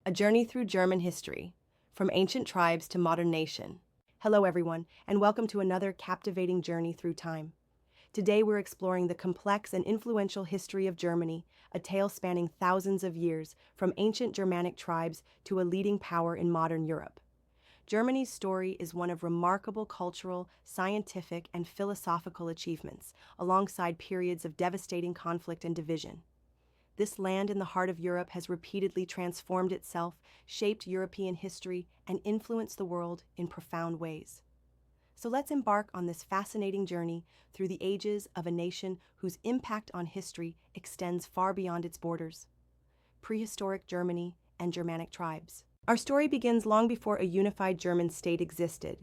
A journey through German history, from ancient tribes to modern nation. Hello everyone, and welcome to another captivating journey through time. Today we're exploring the complex and influential history of Germany, a tale spanning thousands of years, from ancient Germanic tribes to a leading power in modern Europe. Germany's story is one of remarkable cultural, scientific, and philosophical achievements, alongside periods of devastating conflict and division. This land in the heart of Europe has repeatedly transformed itself, shaped European history, and influenced the world in profound ways. So let's embark on this fascinating journey through the ages of a nation whose impact on history extends far beyond its borders. Prehistoric Germany and Germanic tribes. Our story begins long before a unified German state existed.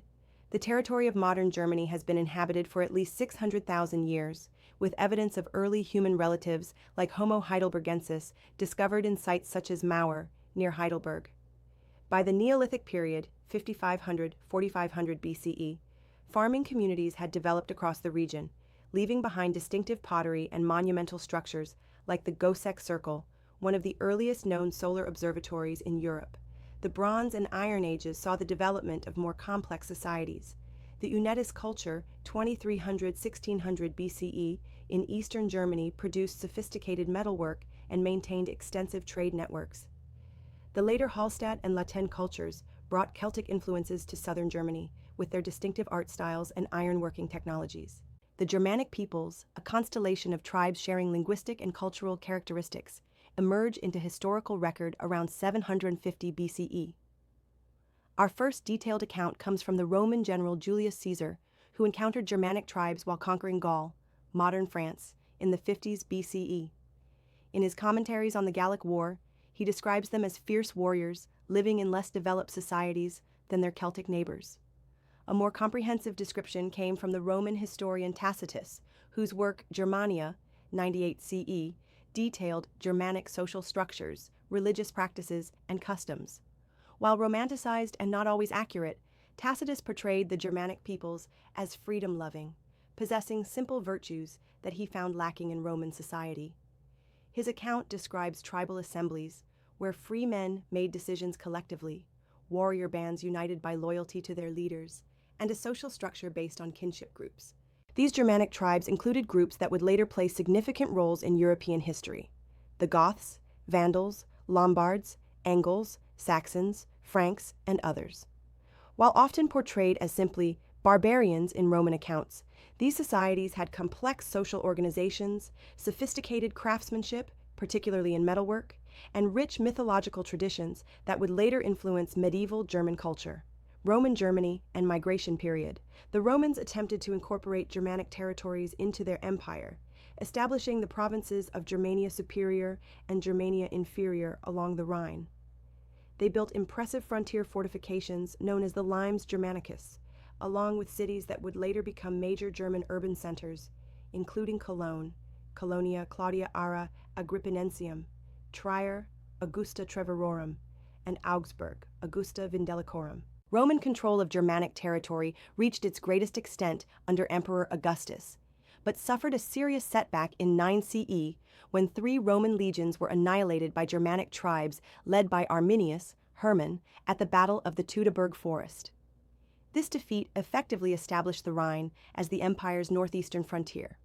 The territory of modern Germany has been inhabited for at least 600,000 years, with evidence of early human relatives like Homo heidelbergensis discovered in sites such as Mauer, near Heidelberg. By the Neolithic period, 5500–4500 BCE, farming communities had developed across the region, leaving behind distinctive pottery and monumental structures like the Gössek Circle, one of the earliest known solar observatories in Europe. The Bronze and Iron Ages saw the development of more complex societies. The Unitas culture, 2300–1600 BCE, in eastern Germany produced sophisticated metalwork and maintained extensive trade networks. The later Hallstatt and Latin cultures brought Celtic influences to southern Germany, with their distinctive art styles and ironworking technologies. The Germanic peoples, a constellation of tribes sharing linguistic and cultural characteristics, emerge into historical record around 750 BCE. Our first detailed account comes from the Roman general Julius Caesar, who encountered Germanic tribes while conquering Gaul, modern France, in the 50s BCE. In his commentaries on the Gallic War, he describes them as fierce warriors living in less developed societies than their Celtic neighbors. A more comprehensive description came from the Roman historian Tacitus, whose work Germania, 98 CE, detailed Germanic social structures, religious practices, and customs. While romanticized and not always accurate, Tacitus portrayed the Germanic peoples as freedom-loving, possessing simple virtues that he found lacking in Roman society. His account describes tribal assemblies, where free men made decisions collectively, warrior bands united by loyalty to their leaders, and a social structure based on kinship groups. These Germanic tribes included groups that would later play significant roles in European history: the Goths, Vandals, Lombards, Angles, Saxons, Franks, and others. While often portrayed as simply barbarians in Roman accounts, these societies had complex social organizations, sophisticated craftsmanship, particularly in metalwork, and rich mythological traditions that would later influence medieval German culture. Roman Germany and migration period. The Romans attempted to incorporate Germanic territories into their empire, establishing the provinces of Germania Superior and Germania Inferior along the Rhine. They built impressive frontier fortifications known as the Limes Germanicus, along with cities that would later become major German urban centers, including Cologne, Colonia Claudia Ara Agrippinensium, Trier, Augusta Treverorum, and Augsburg, Augusta Vindelicorum. Roman control of Germanic territory reached its greatest extent under Emperor Augustus, but suffered a serious setback in 9 CE when 3 Roman legions were annihilated by Germanic tribes led by Arminius, Hermann, at the Battle of the Teutoburg Forest. This defeat effectively established the Rhine as the empire's northeastern frontier.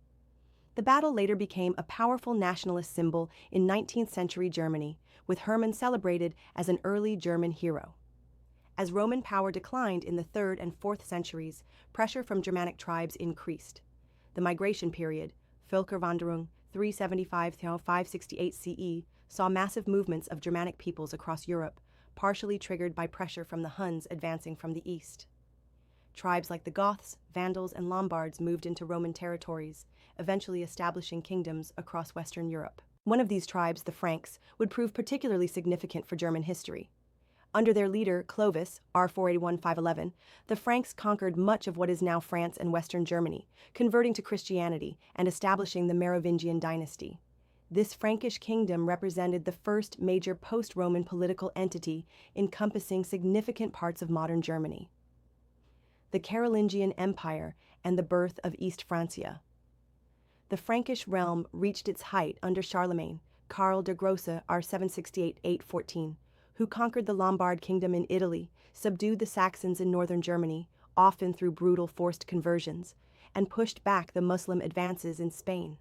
The battle later became a powerful nationalist symbol in 19th century Germany, with Hermann celebrated as an early German hero. As Roman power declined in the 3rd and 4th centuries, pressure from Germanic tribes increased. The migration period, Völkerwanderung 375–568 CE, saw massive movements of Germanic peoples across Europe, partially triggered by pressure from the Huns advancing from the east. Tribes like the Goths, Vandals, and Lombards moved into Roman territories, eventually establishing kingdoms across Western Europe. One of these tribes, the Franks, would prove particularly significant for German history. Under their leader, Clovis, R481–511, the Franks conquered much of what is now France and Western Germany, converting to Christianity and establishing the Merovingian dynasty. This Frankish kingdom represented the first major post-Roman political entity encompassing significant parts of modern Germany. The Carolingian Empire and the birth of East Francia. The Frankish realm reached its height under Charlemagne, Karl der Grosse, R768–814, who conquered the Lombard kingdom in Italy, subdued the Saxons in northern Germany, often through brutal forced conversions, and pushed back the Muslim advances in Spain.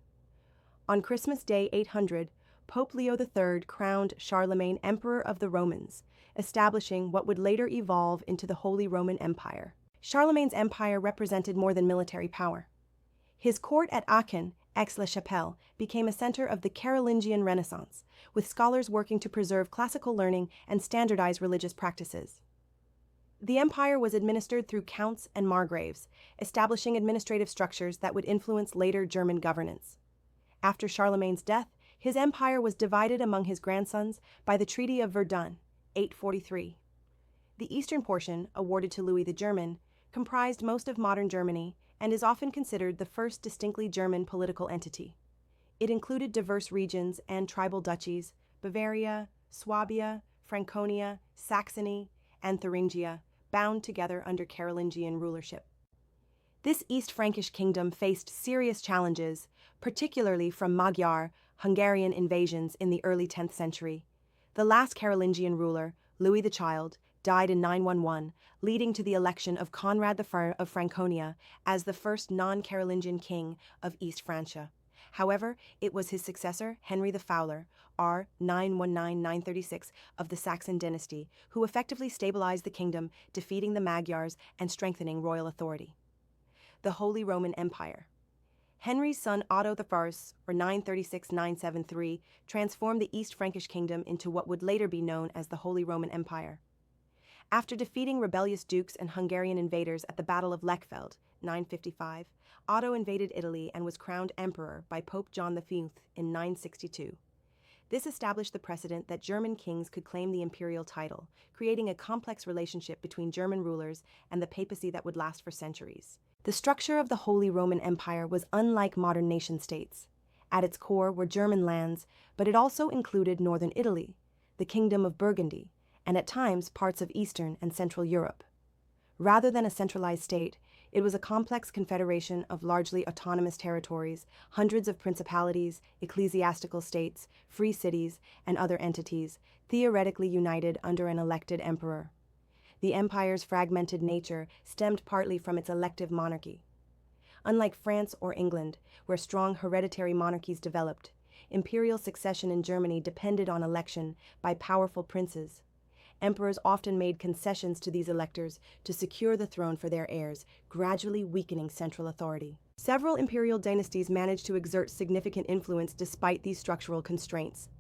On Christmas Day 800, Pope Leo III crowned Charlemagne Emperor of the Romans, establishing what would later evolve into the Holy Roman Empire. Charlemagne's empire represented more than military power. His court at Aachen, Aix-la-Chapelle, became a center of the Carolingian Renaissance, with scholars working to preserve classical learning and standardize religious practices. The empire was administered through counts and margraves, establishing administrative structures that would influence later German governance. After Charlemagne's death, his empire was divided among his grandsons by the Treaty of Verdun, 843. The eastern portion, awarded to Louis the German, comprised most of modern Germany and is often considered the first distinctly German political entity. It included diverse regions and tribal duchies: Bavaria, Swabia, Franconia, Saxony, and Thuringia, bound together under Carolingian rulership. This East Frankish kingdom faced serious challenges, particularly from Magyar, Hungarian invasions in the early 10th century. The last Carolingian ruler, Louis the Child, died in 911, leading to the election of Conrad I of Franconia as the first non-Carolingian king of East Francia. However, it was his successor, Henry the Fowler, r. 919-936, of the Saxon dynasty, who effectively stabilized the kingdom, defeating the Magyars and strengthening royal authority. The Holy Roman Empire. Henry's son Otto I, or 936-973, transformed the East Frankish kingdom into what would later be known as the Holy Roman Empire. After defeating rebellious dukes and Hungarian invaders at the Battle of Lechfeld, 955, Otto invaded Italy and was crowned emperor by Pope John V in 962. This established the precedent that German kings could claim the imperial title, creating a complex relationship between German rulers and the papacy that would last for centuries. The structure of the Holy Roman Empire was unlike modern nation-states. At its core were German lands, but it also included northern Italy, the Kingdom of Burgundy, and at times parts of Eastern and Central Europe. Rather than a centralized state, it was a complex confederation of largely autonomous territories, hundreds of principalities, ecclesiastical states, free cities, and other entities, theoretically united under an elected emperor. The empire's fragmented nature stemmed partly from its elective monarchy. Unlike France or England, where strong hereditary monarchies developed, imperial succession in Germany depended on election by powerful princes. Emperors often made concessions to these electors to secure the throne for their heirs, gradually weakening central authority. Several imperial dynasties managed to exert significant influence despite these structural constraints.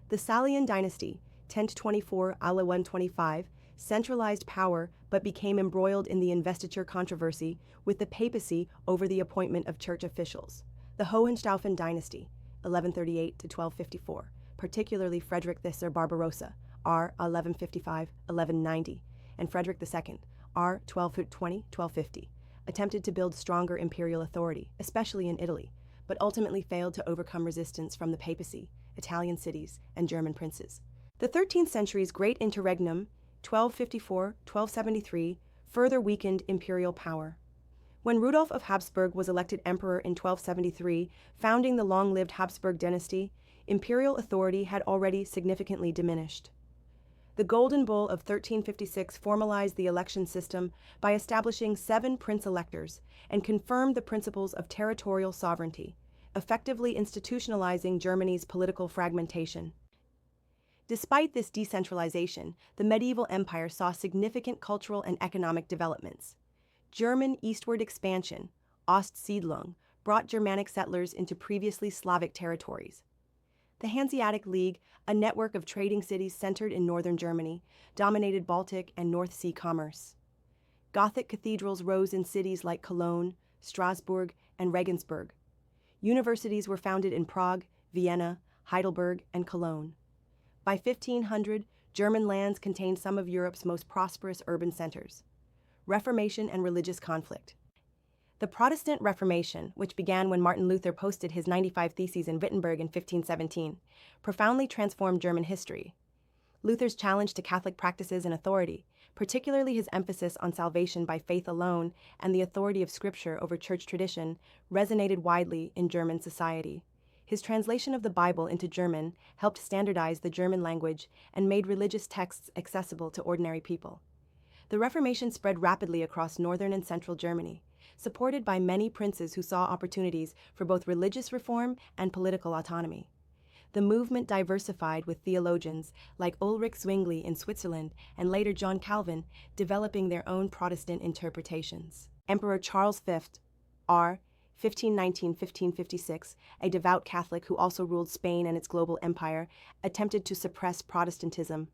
The Salian dynasty, 1024–1125, centralized power but became embroiled in the investiture controversy with the papacy over the appointment of church officials. The Hohenstaufen dynasty, 1138–1254, particularly Frederick the Barbarossa, r. 1155–1190, and Frederick II, r. 1220–1250, attempted to build stronger imperial authority, especially in Italy, but ultimately failed to overcome resistance from the papacy, Italian cities, and German princes. The 13th century's Great Interregnum, 1254–1273, further weakened imperial power. When Rudolf of Habsburg was elected emperor in 1273, founding the long-lived Habsburg dynasty, imperial authority had already significantly diminished. The Golden Bull of 1356 formalized the election system by establishing 7 prince-electors and confirmed the principles of territorial sovereignty, effectively institutionalizing Germany's political fragmentation. Despite this decentralization, the medieval empire saw significant cultural and economic developments. German eastward expansion, Ostsiedlung, brought Germanic settlers into previously Slavic territories. The Hanseatic League, a network of trading cities centered in northern Germany, dominated Baltic and North Sea commerce. Gothic cathedrals rose in cities like Cologne, Strasbourg, and Regensburg. Universities were founded in Prague, Vienna, Heidelberg, and Cologne. By 1500, German lands contained some of Europe's most prosperous urban centers. Reformation and religious conflict. The Protestant Reformation, which began when Martin Luther posted his 95 Theses in Wittenberg in 1517, profoundly transformed German history. Luther's challenge to Catholic practices and authority, particularly his emphasis on salvation by faith alone and the authority of Scripture over church tradition, resonated widely in German society. His translation of the Bible into German helped standardize the German language and made religious texts accessible to ordinary people. The Reformation spread rapidly across northern and central Germany, supported by many princes who saw opportunities for both religious reform and political autonomy. The movement diversified with theologians like Ulrich Zwingli in Switzerland and later John Calvin developing their own Protestant interpretations. Emperor Charles V, R. 1519-1556, a devout Catholic who also ruled Spain and its global empire, attempted to suppress Protestantism.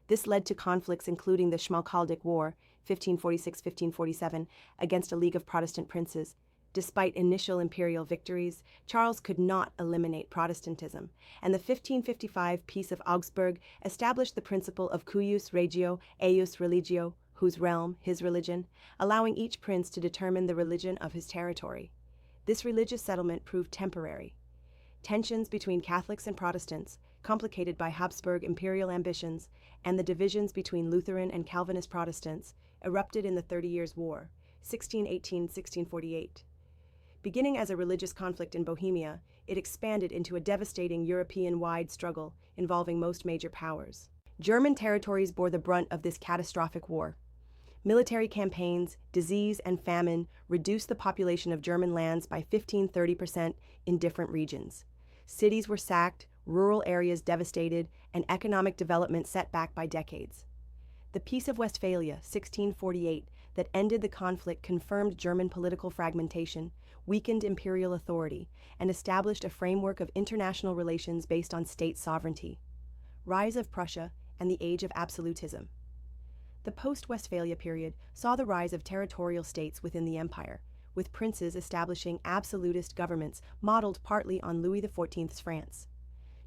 This led to conflicts including the Schmalkaldic War, 1546-1547, against a league of Protestant princes. Despite initial imperial victories, Charles could not eliminate Protestantism, and the 1555 Peace of Augsburg established the principle of cuius regio, eius religio, whose realm, his religion, allowing each prince to determine the religion of his territory. This religious settlement proved temporary. Tensions between Catholics and Protestants, complicated by Habsburg imperial ambitions, and the divisions between Lutheran and Calvinist Protestants, erupted in the 30 Years' War, 1618-1648. Beginning as a religious conflict in Bohemia, it expanded into a devastating European-wide struggle involving most major powers. German territories bore the brunt of this catastrophic war. Military campaigns, disease, and famine reduced the population of German lands by 15–30% in different regions. Cities were sacked, rural areas devastated, and economic development set back by decades. The Peace of Westphalia, 1648, that ended the conflict confirmed German political fragmentation, weakened imperial authority, and established a framework of international relations based on state sovereignty. Rise of Prussia and the Age of Absolutism. The post-Westphalia period saw the rise of territorial states within the empire, with princes establishing absolutist governments modeled partly on Louis XIV's France.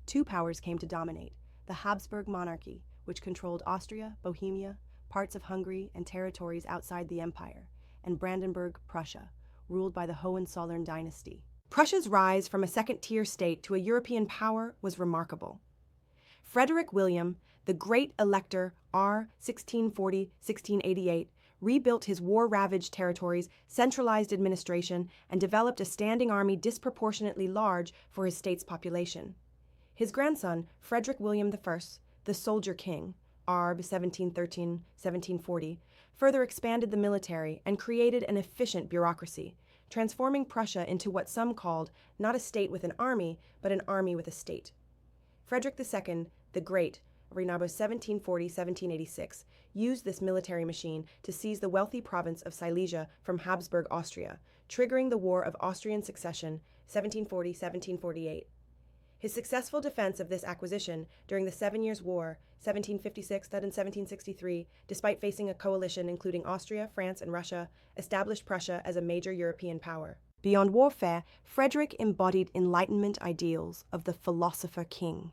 Two powers came to dominate: the Habsburg monarchy, which controlled Austria, Bohemia, parts of Hungary, and territories outside the empire, and Brandenburg, Prussia, ruled by the Hohenzollern dynasty. Prussia's rise from a second-tier state to a European power was remarkable. Frederick William, the Great Elector, R. 1640–1688, rebuilt his war-ravaged territories, centralized administration, and developed a standing army disproportionately large for his state's population. His grandson, Frederick William I, the Soldier King, R. 1713–1740, further expanded the military and created an efficient bureaucracy, transforming Prussia into what some called not a state with an army, but an army with a state. Frederick II, the Great, reigned 1740–1786, used this military machine to seize the wealthy province of Silesia from Habsburg Austria, triggering the War of Austrian Succession, 1740–1748. His successful defense of this acquisition during the 7 Years' War, 1756–1763, despite facing a coalition including Austria, France, and Russia, established Prussia as a major European power. Beyond warfare, Frederick embodied Enlightenment ideals of the philosopher king.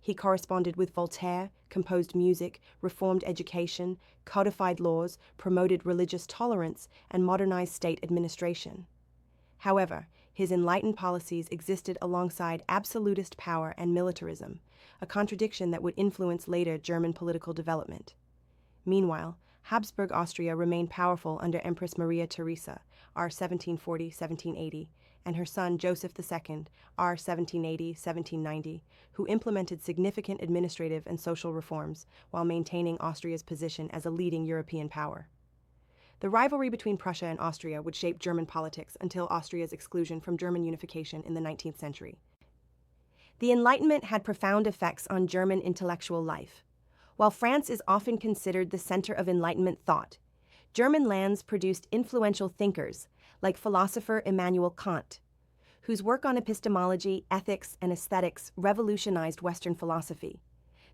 He corresponded with Voltaire, composed music, reformed education, codified laws, promoted religious tolerance, and modernized state administration. However, his enlightened policies existed alongside absolutist power and militarism, a contradiction that would influence later German political development. Meanwhile, Habsburg Austria remained powerful under Empress Maria Theresa, R. 1740–1780, and her son Joseph II, R. 1780–1790, who implemented significant administrative and social reforms while maintaining Austria's position as a leading European power. The rivalry between Prussia and Austria would shape German politics until Austria's exclusion from German unification in the 19th century. The Enlightenment had profound effects on German intellectual life. While France is often considered the center of Enlightenment thought, German lands produced influential thinkers like philosopher Immanuel Kant, whose work on epistemology, ethics, and aesthetics revolutionized Western philosophy.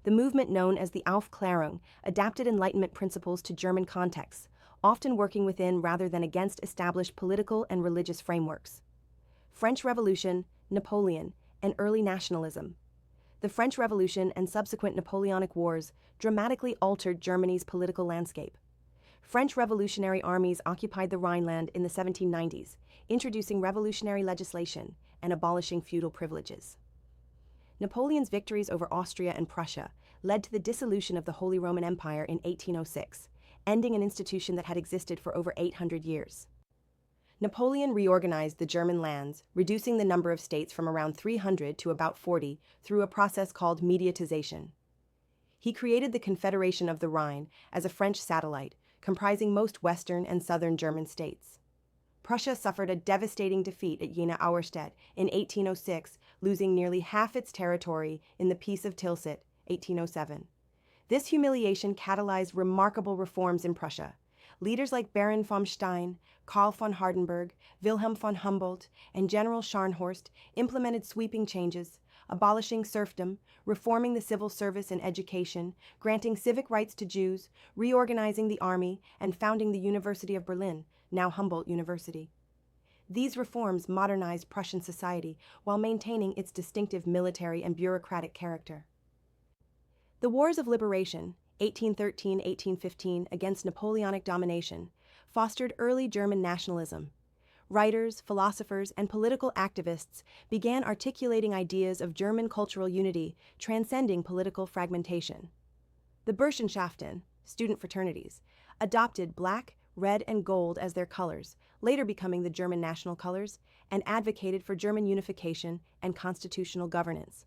The movement known as the Aufklärung adapted Enlightenment principles to German contexts, often working within rather than against established political and religious frameworks. French Revolution, Napoleon, and early nationalism. The French Revolution and subsequent Napoleonic Wars dramatically altered Germany's political landscape. French revolutionary armies occupied the Rhineland in the 1790s, introducing revolutionary legislation and abolishing feudal privileges. Napoleon's victories over Austria and Prussia led to the dissolution of the Holy Roman Empire in 1806, ending an institution that had existed for over 800 years. Napoleon reorganized the German lands, reducing the number of states from around 300 to about 40 through a process called mediatization. He created the Confederation of the Rhine as a French satellite, comprising most western and southern German states. Prussia suffered a devastating defeat at Jena Auerstedt in 1806, losing nearly half its territory in the Peace of Tilsit, 1807. This humiliation catalyzed remarkable reforms in Prussia. Leaders like Baron von Stein, Karl von Hardenberg, Wilhelm von Humboldt, and General Scharnhorst implemented sweeping changes, abolishing serfdom, reforming the civil service and education, granting civic rights to Jews, reorganizing the army, and founding the University of Berlin, now Humboldt University. These reforms modernized Prussian society while maintaining its distinctive military and bureaucratic character. The Wars of Liberation, 1813-1815, against Napoleonic domination, fostered early German nationalism. Writers, philosophers, and political activists began articulating ideas of German cultural unity, transcending political fragmentation. The Burschenschaften, student fraternities, adopted black, red, and gold as their colors, later becoming the German national colors, and advocated for German unification and constitutional governance.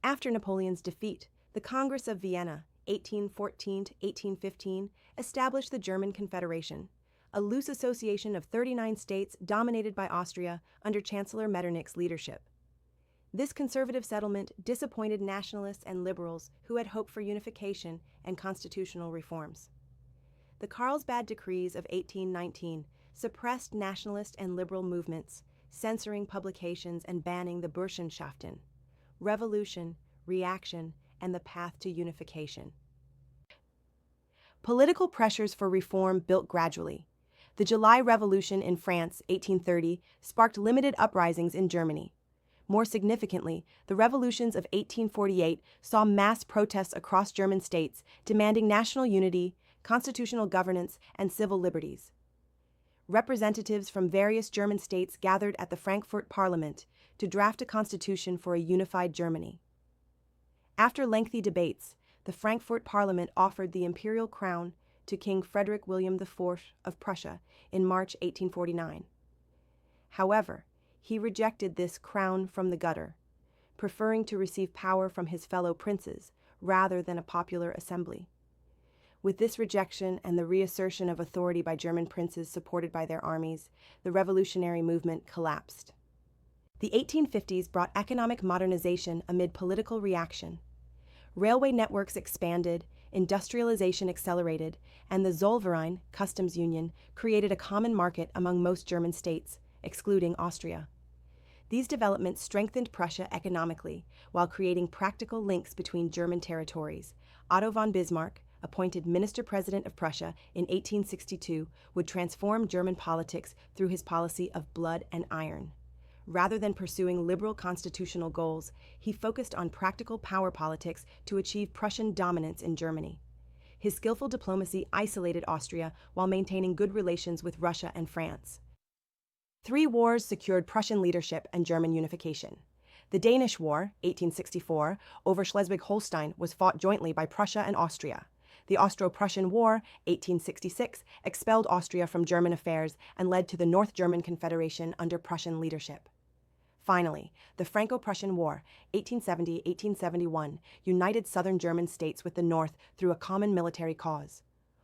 After Napoleon's defeat, the Congress of Vienna, 1814-1815, established the German Confederation, a loose association of 39 states dominated by Austria under Chancellor Metternich's leadership. This conservative settlement disappointed nationalists and liberals who had hoped for unification and constitutional reforms. The Carlsbad Decrees of 1819 suppressed nationalist and liberal movements, censoring publications and banning the Burschenschaften. Revolution, reaction, and the path to unification. Political pressures for reform built gradually. The July Revolution in France, 1830, sparked limited uprisings in Germany. More significantly, the revolutions of 1848 saw mass protests across German states demanding national unity, constitutional governance, and civil liberties. Representatives from various German states gathered at the Frankfurt Parliament to draft a constitution for a unified Germany. After lengthy debates, the Frankfurt Parliament offered the imperial crown to King Frederick William IV of Prussia in March 1849. However, he rejected this crown from the gutter, preferring to receive power from his fellow princes rather than a popular assembly. With this rejection and the reassertion of authority by German princes supported by their armies, the revolutionary movement collapsed. The 1850s brought economic modernization amid political reaction. Railway networks expanded, industrialization accelerated, and the Zollverein, customs union, created a common market among most German states, excluding Austria. These developments strengthened Prussia economically, while creating practical links between German territories. Otto von Bismarck, appointed Minister-President of Prussia in 1862, would transform German politics through his policy of blood and iron. Rather than pursuing liberal constitutional goals, he focused on practical power politics to achieve Prussian dominance in Germany. His skillful diplomacy isolated Austria while maintaining good relations with Russia and France. 3 wars secured Prussian leadership and German unification. The Danish War, 1864, over Schleswig-Holstein was fought jointly by Prussia and Austria. The Austro-Prussian War, 1866, expelled Austria from German affairs and led to the North German Confederation under Prussian leadership. Finally, the Franco-Prussian War, 1870-1871, united southern German states with the North through a common military cause.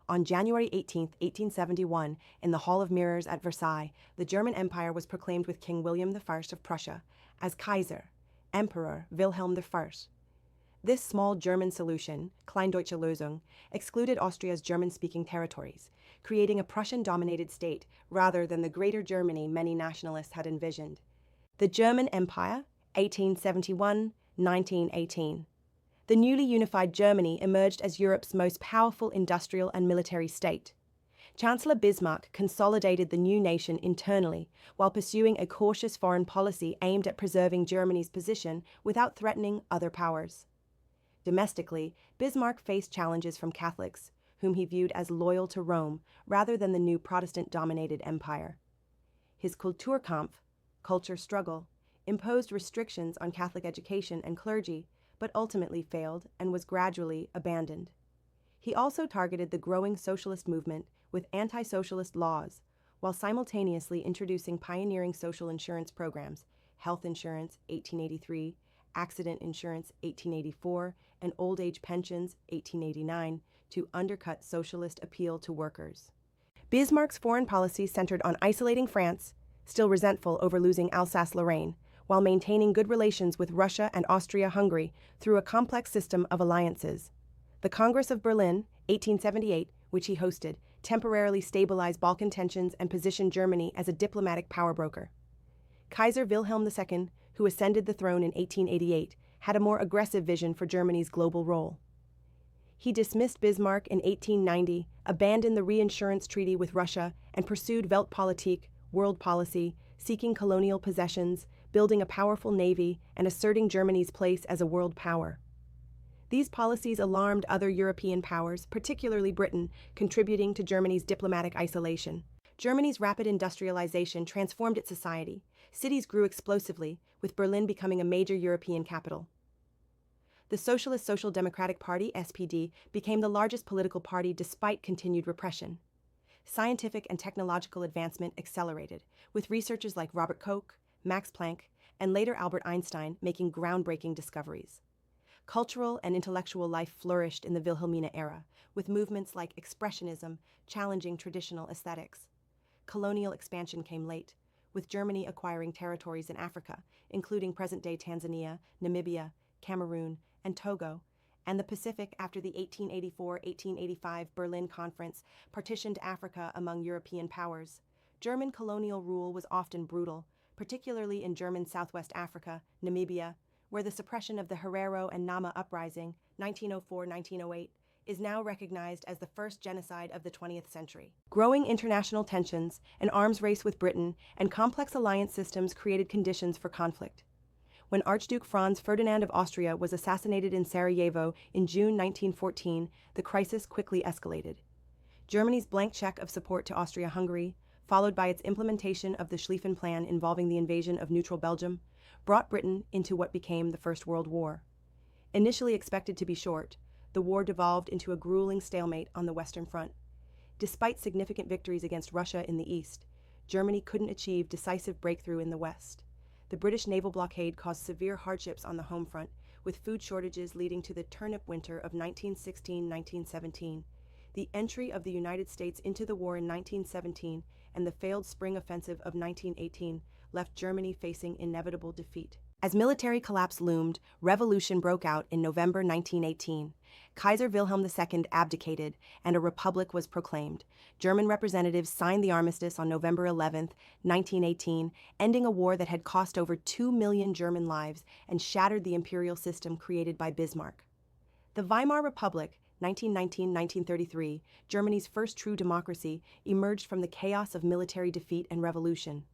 On January 18, 1871, in the Hall of Mirrors at Versailles, the German Empire was proclaimed with King William I of Prussia as Kaiser, Emperor Wilhelm I. This small German solution, Kleindeutsche Lösung, excluded Austria's German-speaking territories, creating a Prussian-dominated state rather than the Greater Germany many nationalists had envisioned. The German Empire, 1871-1918. The newly unified Germany emerged as Europe's most powerful industrial and military state. Chancellor Bismarck consolidated the new nation internally while pursuing a cautious foreign policy aimed at preserving Germany's position without threatening other powers. Domestically, Bismarck faced challenges from Catholics, whom he viewed as loyal to Rome rather than the new Protestant-dominated empire. His Kulturkampf, culture struggle, imposed restrictions on Catholic education and clergy, but ultimately failed and was gradually abandoned. He also targeted the growing socialist movement with anti-socialist laws, while simultaneously introducing pioneering social insurance programs, health insurance, 1883, accident insurance, 1884, and old age pensions, 1889, to undercut socialist appeal to workers. Bismarck's foreign policy centered on isolating France, still resentful over losing Alsace-Lorraine, while maintaining good relations with Russia and Austria-Hungary through a complex system of alliances. The Congress of Berlin, 1878, which he hosted, temporarily stabilized Balkan tensions and positioned Germany as a diplomatic power broker. Kaiser Wilhelm II, who ascended the throne in 1888, had a more aggressive vision for Germany's global role. He dismissed Bismarck in 1890, abandoned the reinsurance treaty with Russia, and pursued Weltpolitik, world policy, seeking colonial possessions, building a powerful navy, and asserting Germany's place as a world power. These policies alarmed other European powers, particularly Britain, contributing to Germany's diplomatic isolation. Germany's rapid industrialization transformed its society. Cities grew explosively, with Berlin becoming a major European capital. The Socialist Social Democratic Party, SPD, became the largest political party despite continued repression. Scientific and technological advancement accelerated, with researchers like Robert Koch, Max Planck, and later Albert Einstein making groundbreaking discoveries. Cultural and intellectual life flourished in the Wilhelmina era, with movements like Expressionism challenging traditional aesthetics. Colonial expansion came late, with Germany acquiring territories in Africa, including present-day Tanzania, Namibia, Cameroon, and Togo, and the Pacific after the 1884-1885 Berlin Conference partitioned Africa among European powers. German colonial rule was often brutal, particularly in German Southwest Africa, Namibia, where the suppression of the Herero and Nama uprising, 1904-1908, is now recognized as the first genocide of the 20th century. Growing international tensions, an arms race with Britain, and complex alliance systems created conditions for conflict. When Archduke Franz Ferdinand of Austria was assassinated in Sarajevo in June 1914, the crisis quickly escalated. Germany's blank check of support to Austria-Hungary, followed by its implementation of the Schlieffen Plan involving the invasion of neutral Belgium, brought Britain into what became the First World War. Initially expected to be short, the war devolved into a grueling stalemate on the Western Front. Despite significant victories against Russia in the East, Germany couldn't achieve decisive breakthrough in the West. The British naval blockade caused severe hardships on the home front, with food shortages leading to the turnip winter of 1916-1917, the entry of the United States into the war in 1917, and the failed spring offensive of 1918 left Germany facing inevitable defeat. As military collapse loomed, revolution broke out in November 1918. Kaiser Wilhelm II abdicated, and a republic was proclaimed. German representatives signed the armistice on November 11, 1918, ending a war that had cost over 2 million German lives and shattered the imperial system created by Bismarck. The Weimar Republic, 1919-1933, Germany's first true democracy, emerged from the chaos of military defeat and revolution.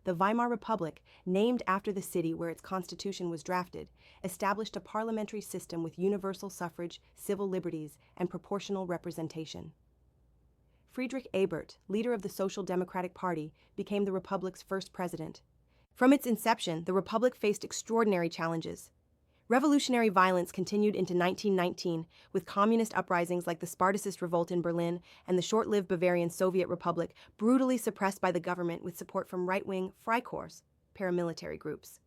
The Weimar Republic, named after the city where its constitution was drafted, established a parliamentary system with universal suffrage, civil liberties, and proportional representation. Friedrich Ebert, leader of the Social Democratic Party, became the republic's first president. From its inception, the republic faced extraordinary challenges. Revolutionary violence continued into 1919, with communist uprisings like the Spartacist Revolt in Berlin and the short-lived Bavarian Soviet Republic brutally suppressed by the government with support from right-wing Freikorps, paramilitary groups.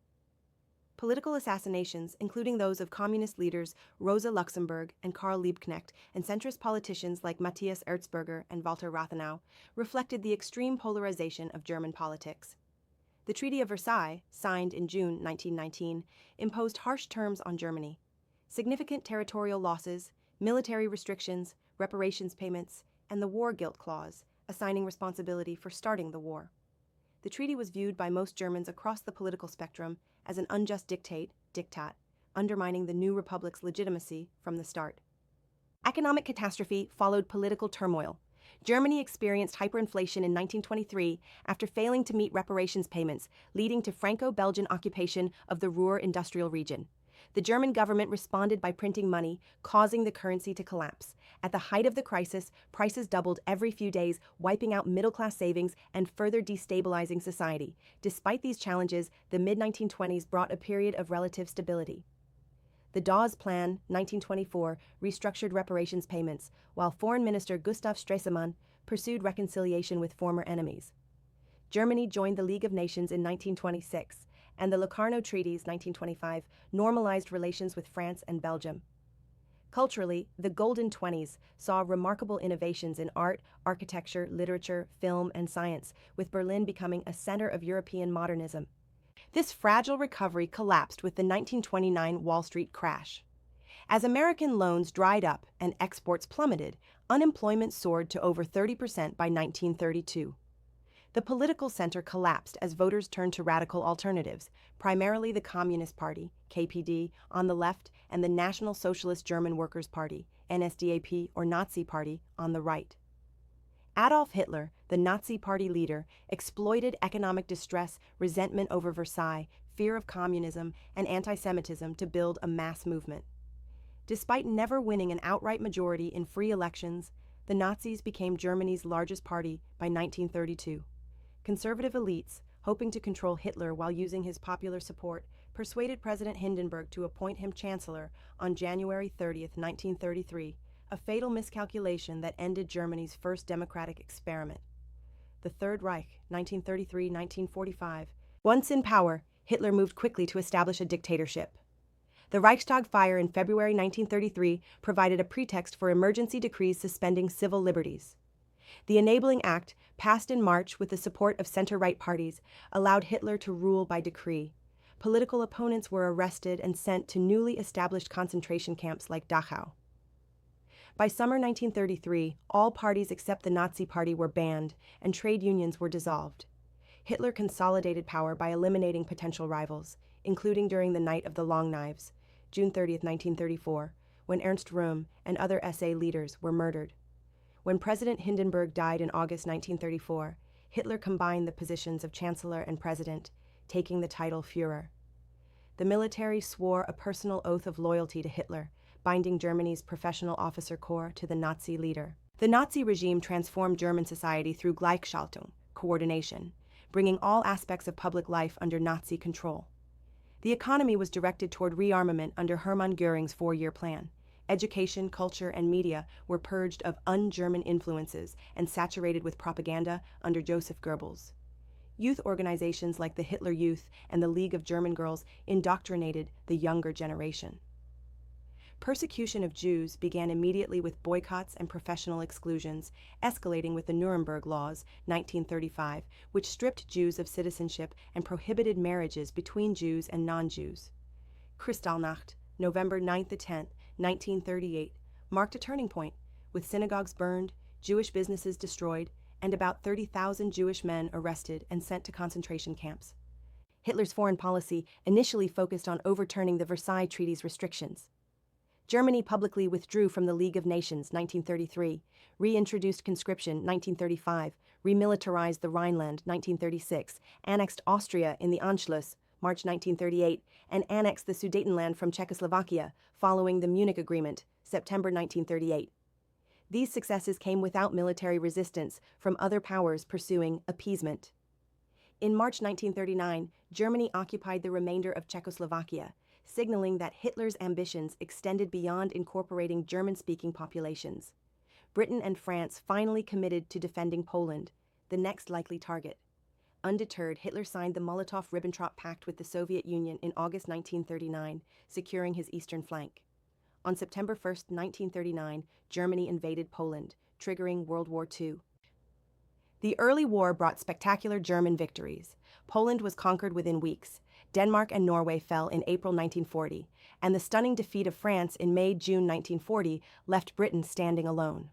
Political assassinations, including those of communist leaders Rosa Luxemburg and Karl Liebknecht and centrist politicians like Matthias Erzberger and Walter Rathenau, reflected the extreme polarization of German politics. The Treaty of Versailles, signed in June 1919, imposed harsh terms on Germany. Significant territorial losses, military restrictions, reparations payments, and the War Guilt Clause, assigning responsibility for starting the war. The treaty was viewed by most Germans across the political spectrum as an unjust diktat, undermining the new republic's legitimacy from the start. Economic catastrophe followed political turmoil. Germany experienced hyperinflation in 1923 after failing to meet reparations payments, leading to Franco-Belgian occupation of the Ruhr industrial region. The German government responded by printing money, causing the currency to collapse. At the height of the crisis, prices doubled every few days, wiping out middle-class savings and further destabilizing society. Despite these challenges, the mid-1920s brought a period of relative stability. The Dawes Plan, 1924, restructured reparations payments, while Foreign Minister Gustav Stresemann pursued reconciliation with former enemies. Germany joined the League of Nations in 1926, and the Locarno Treaties 1925 normalized relations with France and Belgium. Culturally, the Golden Twenties saw remarkable innovations in art, architecture, literature, film, and science, with Berlin becoming a center of European modernism. This fragile recovery collapsed with the 1929 Wall Street crash. As American loans dried up and exports plummeted, unemployment soared to over 30% by 1932. The political center collapsed as voters turned to radical alternatives, primarily the Communist Party, KPD, on the left and the National Socialist German Workers' Party, NSDAP or Nazi Party, on the right. Adolf Hitler, the Nazi Party leader, exploited economic distress, resentment over Versailles, fear of communism, and anti-Semitism to build a mass movement. Despite never winning an outright majority in free elections, the Nazis became Germany's largest party by 1932. Conservative elites, hoping to control Hitler while using his popular support, persuaded President Hindenburg to appoint him chancellor on January 30, 1933, a fatal miscalculation that ended Germany's first democratic experiment. The Third Reich, 1933-1945. Once in power, Hitler moved quickly to establish a dictatorship. The Reichstag fire in February 1933 provided a pretext for emergency decrees suspending civil liberties. The Enabling Act, passed in March with the support of center-right parties, allowed Hitler to rule by decree. Political opponents were arrested and sent to newly established concentration camps like Dachau. By summer 1933, all parties except the Nazi Party were banned, and trade unions were dissolved. Hitler consolidated power by eliminating potential rivals, including during the Night of the Long Knives, June 30, 1934, when Ernst Röhm and other SA leaders were murdered. When President Hindenburg died in August 1934, Hitler combined the positions of Chancellor and President, taking the title Führer. The military swore a personal oath of loyalty to Hitler, binding Germany's professional officer corps to the Nazi leader. The Nazi regime transformed German society through Gleichschaltung, coordination, bringing all aspects of public life under Nazi control. The economy was directed toward rearmament under Hermann Göring's four-year plan. Education, culture, and media were purged of un-German influences and saturated with propaganda under Joseph Goebbels. Youth organizations like the Hitler Youth and the League of German Girls indoctrinated the younger generation. Persecution of Jews began immediately with boycotts and professional exclusions, escalating with the Nuremberg Laws, 1935, which stripped Jews of citizenship and prohibited marriages between Jews and non-Jews. Kristallnacht, November 9–10, 1938, marked a turning point, with synagogues burned, Jewish businesses destroyed, and about 30,000 Jewish men arrested and sent to concentration camps. Hitler's foreign policy initially focused on overturning the Versailles Treaty's restrictions. Germany publicly withdrew from the League of Nations, 1933, reintroduced conscription, 1935, remilitarized the Rhineland, 1936, annexed Austria in the Anschluss, March 1938, and annexed the Sudetenland from Czechoslovakia, following the Munich Agreement, September 1938. These successes came without military resistance from other powers pursuing appeasement. In March 1939, Germany occupied the remainder of Czechoslovakia, signaling that Hitler's ambitions extended beyond incorporating German-speaking populations. Britain and France finally committed to defending Poland, the next likely target. Undeterred, Hitler signed the Molotov-Ribbentrop Pact with the Soviet Union in August 1939, securing his eastern flank. On September 1, 1939, Germany invaded Poland, triggering World War II. The early war brought spectacular German victories. Poland was conquered within weeks. Denmark and Norway fell in April 1940, and the stunning defeat of France in May–June 1940 left Britain standing alone.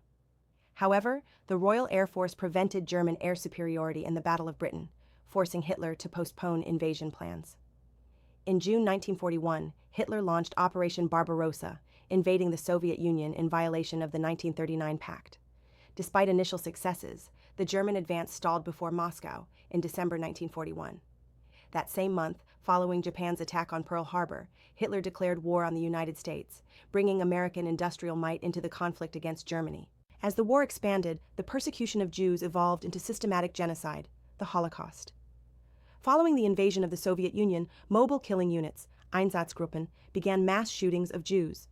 However, the Royal Air Force prevented German air superiority in the Battle of Britain, forcing Hitler to postpone invasion plans. In June 1941, Hitler launched Operation Barbarossa, invading the Soviet Union in violation of the 1939 pact. Despite initial successes, the German advance stalled before Moscow in December 1941. That same month, following Japan's attack on Pearl Harbor, Hitler declared war on the United States, bringing American industrial might into the conflict against Germany. As the war expanded, the persecution of Jews evolved into systematic genocide, the Holocaust. Following the invasion of the Soviet Union, mobile killing units, Einsatzgruppen, began mass shootings of Jews.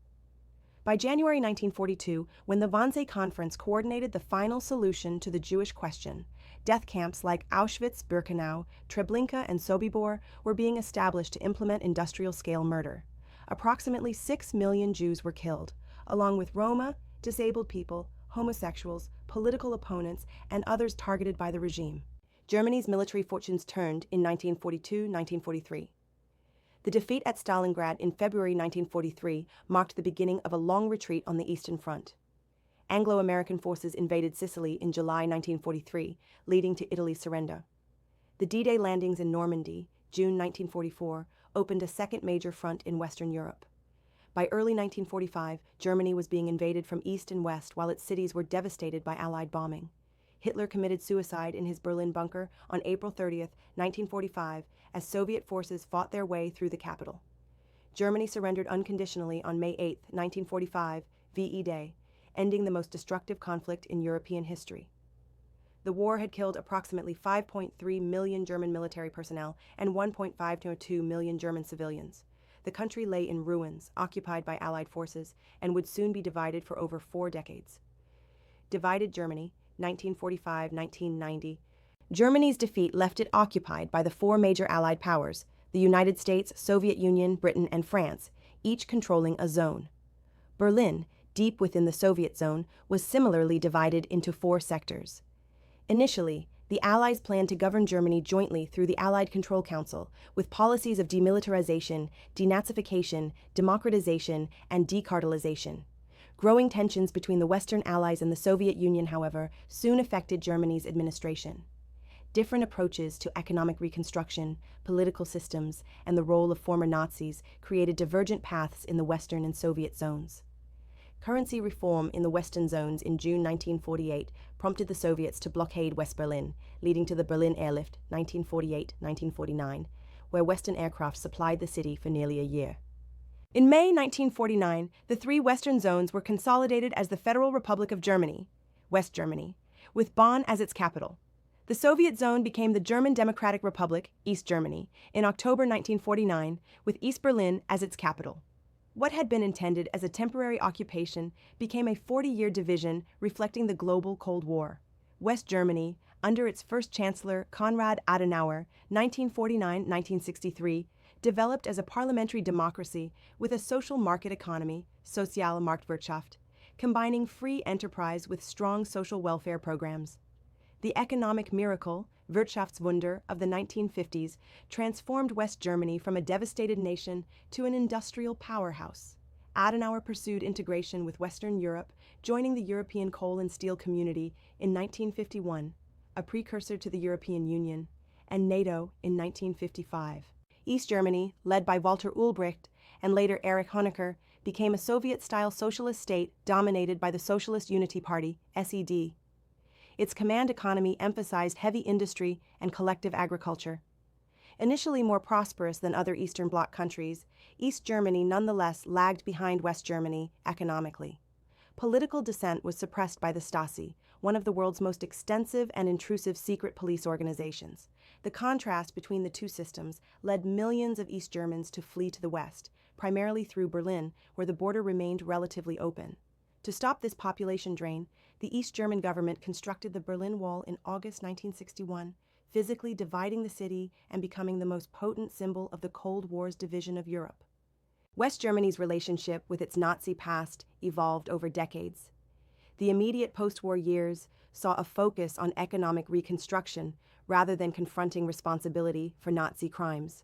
By January 1942, when the Wannsee Conference coordinated the final solution to the Jewish question, death camps like Auschwitz-Birkenau, Treblinka, and Sobibor were being established to implement industrial-scale murder. Approximately 6 million Jews were killed, along with Roma, disabled people, homosexuals, political opponents, and others targeted by the regime. Germany's military fortunes turned in 1942-1943. The defeat at Stalingrad in February 1943 marked the beginning of a long retreat on the Eastern Front. Anglo-American forces invaded Sicily in July 1943, leading to Italy's surrender. The D-Day landings in Normandy, June 1944, opened a second major front in Western Europe. By early 1945, Germany was being invaded from east and west while its cities were devastated by Allied bombing. Hitler committed suicide in his Berlin bunker on April 30, 1945, as Soviet forces fought their way through the capital. Germany surrendered unconditionally on May 8, 1945, VE Day, ending the most destructive conflict in European history. The war had killed approximately 5.3 million German military personnel and 1.5 million German civilians. The country lay in ruins, occupied by Allied forces, and would soon be divided for over 4 decades. Divided Germany, 1945-1990. Germany's defeat left it occupied by the 4 major Allied powers, the United States, Soviet Union, Britain, and France, each controlling a zone. Berlin, deep within the Soviet zone, was similarly divided into 4 sectors. Initially, the Allies planned to govern Germany jointly through the Allied Control Council, with policies of demilitarization, denazification, democratization, and decartelization. Growing tensions between the Western Allies and the Soviet Union, however, soon affected Germany's administration. Different approaches to economic reconstruction, political systems, and the role of former Nazis created divergent paths in the Western and Soviet zones. Currency reform in the Western zones in June 1948 prompted the Soviets to blockade West Berlin, leading to the Berlin Airlift 1948-1949, where Western aircraft supplied the city for nearly a year. In May 1949, the 3 Western zones were consolidated as the Federal Republic of Germany, West Germany, with Bonn as its capital. The Soviet zone became the German Democratic Republic, East Germany, in October 1949, with East Berlin as its capital. What had been intended as a temporary occupation became a 40-year division reflecting the global Cold War. West Germany, under its first chancellor Konrad Adenauer, 1949-1963, developed as a parliamentary democracy with a social market economy, Soziale Marktwirtschaft, combining free enterprise with strong social welfare programs. The economic miracle, Wirtschaftswunder, of the 1950s transformed West Germany from a devastated nation to an industrial powerhouse. Adenauer pursued integration with Western Europe, joining the European Coal and Steel Community in 1951, a precursor to the European Union, and NATO in 1955. East Germany, led by Walter Ulbricht and later Erich Honecker, became a Soviet-style socialist state dominated by the Socialist Unity Party, SED. Its command economy emphasized heavy industry and collective agriculture. Initially more prosperous than other Eastern Bloc countries, East Germany nonetheless lagged behind West Germany economically. Political dissent was suppressed by the Stasi, one of the world's most extensive and intrusive secret police organizations. The contrast between the two systems led millions of East Germans to flee to the West, primarily through Berlin, where the border remained relatively open. To stop this population drain, the East German government constructed the Berlin Wall in August 1961, physically dividing the city and becoming the most potent symbol of the Cold War's division of Europe. West Germany's relationship with its Nazi past evolved over decades. The immediate post-war years saw a focus on economic reconstruction rather than confronting responsibility for Nazi crimes.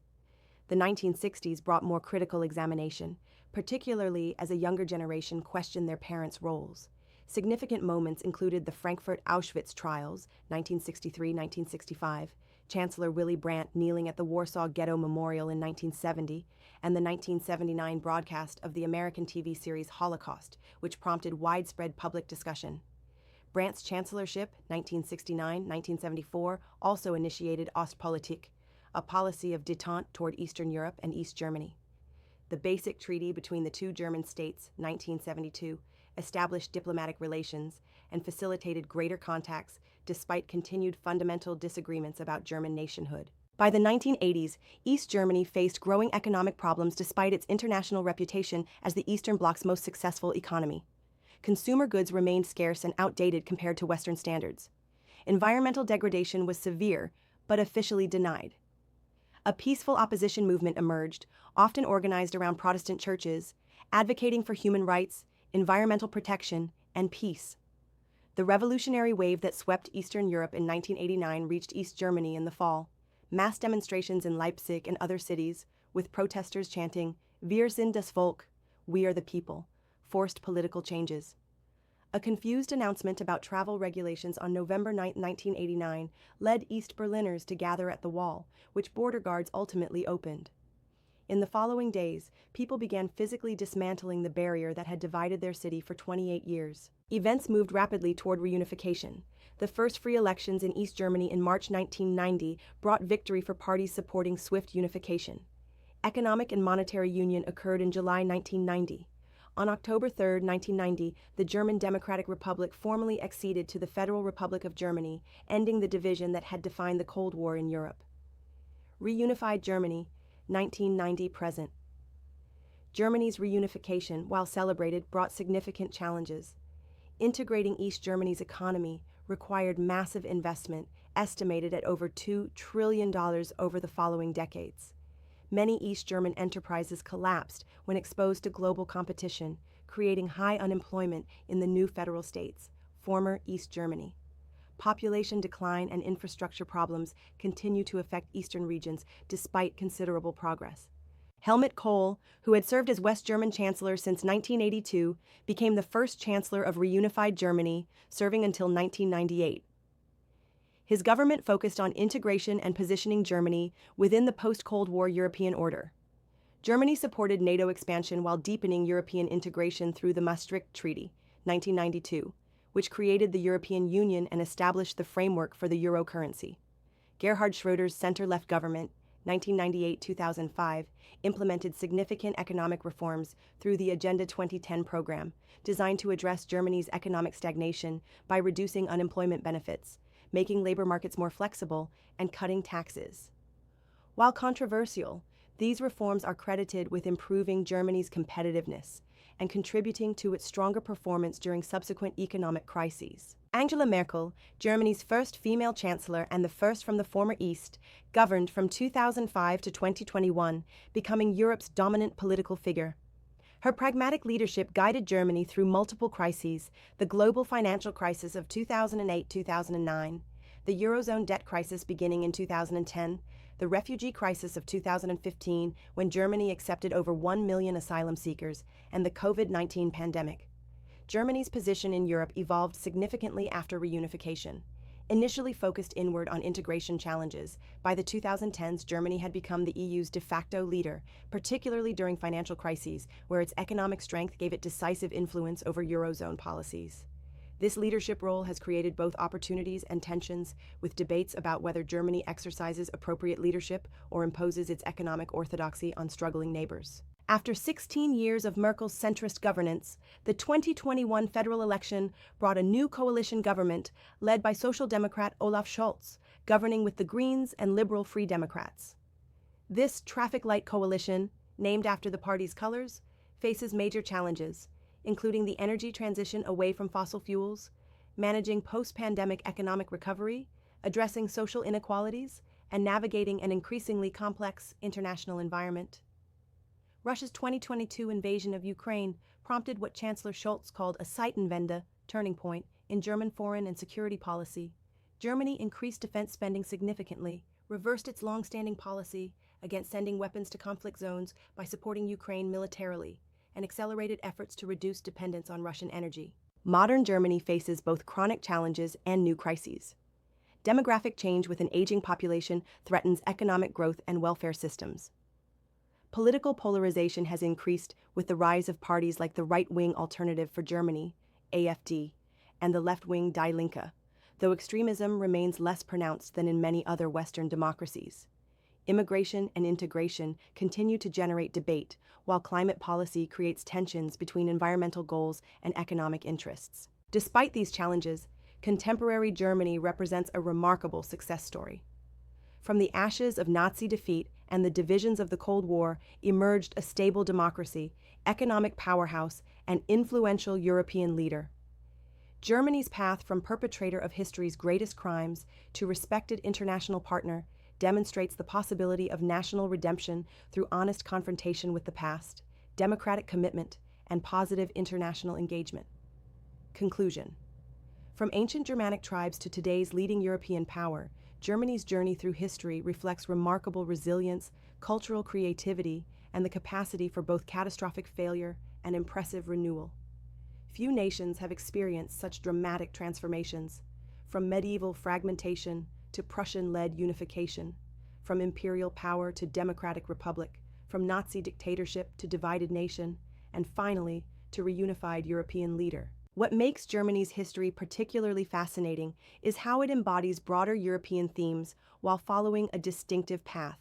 The 1960s brought more critical examination, particularly as a younger generation questioned their parents' roles. Significant moments included the Frankfurt Auschwitz trials, 1963-1965, Chancellor Willy Brandt kneeling at the Warsaw Ghetto Memorial in 1970, and the 1979 broadcast of the American TV series Holocaust, which prompted widespread public discussion. Brandt's chancellorship, 1969-1974, also initiated Ostpolitik, a policy of détente toward Eastern Europe and East Germany. The Basic Treaty between the two German states, 1972, established diplomatic relations and facilitated greater contacts despite continued fundamental disagreements about German nationhood. By the 1980s, East Germany faced growing economic problems despite its international reputation as the Eastern Bloc's most successful economy. Consumer goods remained scarce and outdated compared to Western standards. Environmental degradation was severe, but officially denied. A peaceful opposition movement emerged, often organized around Protestant churches, advocating for human rights, environmental protection, and peace. The revolutionary wave that swept Eastern Europe in 1989 reached East Germany in the fall. Mass demonstrations in Leipzig and other cities, with protesters chanting, "Wir sind das Volk," "We are the people," forced political changes. A confused announcement about travel regulations on November 9, 1989, led East Berliners to gather at the wall, which border guards ultimately opened. In the following days, people began physically dismantling the barrier that had divided their city for 28 years. Events moved rapidly toward reunification. The first free elections in East Germany in March 1990 brought victory for parties supporting swift unification. Economic and monetary union occurred in July 1990. On October 3, 1990, the German Democratic Republic formally acceded to the Federal Republic of Germany, ending the division that had defined the Cold War in Europe. Reunified Germany, 1990-present. Germany's reunification, while celebrated, brought significant challenges. Integrating East Germany's economy required massive investment, estimated at over $2 trillion over the following decades. Many East German enterprises collapsed when exposed to global competition, creating high unemployment in the new federal states, former East Germany. Population decline and infrastructure problems continue to affect eastern regions despite considerable progress. Helmut Kohl, who had served as West German Chancellor since 1982, became the first Chancellor of reunified Germany, serving until 1998. His government focused on integration and positioning Germany within the post-Cold War European order. Germany supported NATO expansion while deepening European integration through the Maastricht Treaty, 1992, which created the European Union and established the framework for the euro currency. Gerhard Schröder's center-left government, 1998-2005, implemented significant economic reforms through the Agenda 2010 program, designed to address Germany's economic stagnation by reducing unemployment benefits, making labor markets more flexible, and cutting taxes. While controversial, these reforms are credited with improving Germany's competitiveness and contributing to its stronger performance during subsequent economic crises. Angela Merkel, Germany's first female chancellor and the first from the former East, governed from 2005 to 2021, becoming Europe's dominant political figure. Her pragmatic leadership guided Germany through multiple crises: the global financial crisis of 2008-2009, the Eurozone debt crisis beginning in 2010, the refugee crisis of 2015 when Germany accepted over 1 million asylum seekers, and the COVID-19 pandemic. Germany's position in Europe evolved significantly after reunification. Initially focused inward on integration challenges, by the 2010s Germany had become the EU's de facto leader, particularly during financial crises, where its economic strength gave it decisive influence over Eurozone policies. This leadership role has created both opportunities and tensions, with debates about whether Germany exercises appropriate leadership or imposes its economic orthodoxy on struggling neighbors. After 16 years of Merkel's centrist governance, the 2021 federal election brought a new coalition government led by Social Democrat Olaf Scholz, governing with the Greens and Liberal Free Democrats. This traffic light coalition, named after the party's colors, faces major challenges, including the energy transition away from fossil fuels, managing post-pandemic economic recovery, addressing social inequalities, and navigating an increasingly complex international environment. Russia's 2022 invasion of Ukraine prompted what Chancellor Scholz called a Zeitenwende, turning point, in German foreign and security policy. Germany increased defense spending significantly, reversed its long-standing policy against sending weapons to conflict zones by supporting Ukraine militarily, and accelerated efforts to reduce dependence on Russian energy. Modern Germany faces both chronic challenges and new crises. Demographic change with an aging population threatens economic growth and welfare systems. Political polarization has increased with the rise of parties like the right-wing Alternative for Germany, AfD, and the left-wing Die Linke, though extremism remains less pronounced than in many other Western democracies. Immigration and integration continue to generate debate, while climate policy creates tensions between environmental goals and economic interests. Despite these challenges, contemporary Germany represents a remarkable success story. From the ashes of Nazi defeat and the divisions of the Cold War emerged a stable democracy, economic powerhouse, and influential European leader. Germany's path from perpetrator of history's greatest crimes to respected international partner demonstrates the possibility of national redemption through honest confrontation with the past, democratic commitment, and positive international engagement. Conclusion. From ancient Germanic tribes to today's leading European power, Germany's journey through history reflects remarkable resilience, cultural creativity, and the capacity for both catastrophic failure and impressive renewal. Few nations have experienced such dramatic transformations, from medieval fragmentation to Prussian-led unification, from imperial power to democratic republic, from Nazi dictatorship to divided nation, and finally to reunified European leader. What makes Germany's history particularly fascinating is how it embodies broader European themes while following a distinctive path.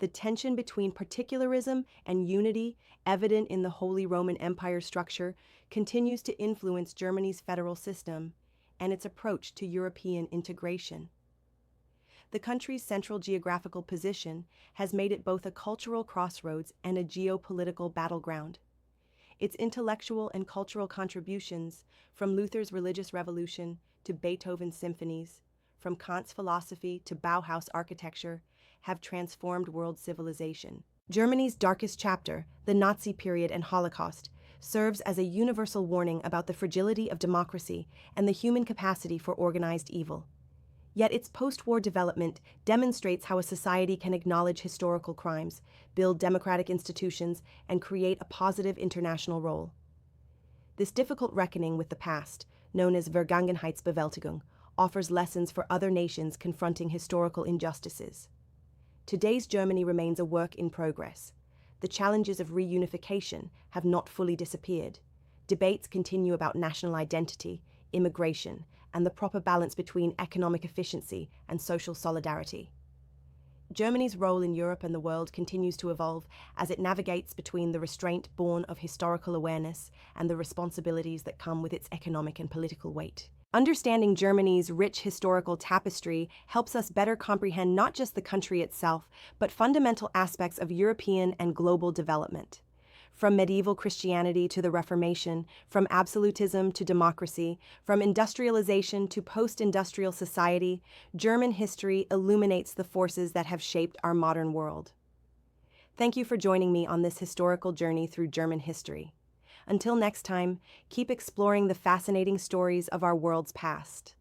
The tension between particularism and unity, evident in the Holy Roman Empire structure, continues to influence Germany's federal system and its approach to European integration. The country's central geographical position has made it both a cultural crossroads and a geopolitical battleground. Its intellectual and cultural contributions, from Luther's religious revolution to Beethoven's symphonies, from Kant's philosophy to Bauhaus architecture, have transformed world civilization. Germany's darkest chapter, the Nazi period and Holocaust, serves as a universal warning about the fragility of democracy and the human capacity for organized evil. Yet its post-war development demonstrates how a society can acknowledge historical crimes, build democratic institutions, and create a positive international role. This difficult reckoning with the past, known as Vergangenheitsbewältigung, offers lessons for other nations confronting historical injustices. Today's Germany remains a work in progress. The challenges of reunification have not fully disappeared. Debates continue about national identity, immigration, and the proper balance between economic efficiency and social solidarity. Germany's role in Europe and the world continues to evolve as it navigates between the restraint born of historical awareness and the responsibilities that come with its economic and political weight. Understanding Germany's rich historical tapestry helps us better comprehend not just the country itself, but fundamental aspects of European and global development. From medieval Christianity to the Reformation, from absolutism to democracy, from industrialization to post-industrial society, German history illuminates the forces that have shaped our modern world. Thank you for joining me on this historical journey through German history. Until next time, keep exploring the fascinating stories of our world's past.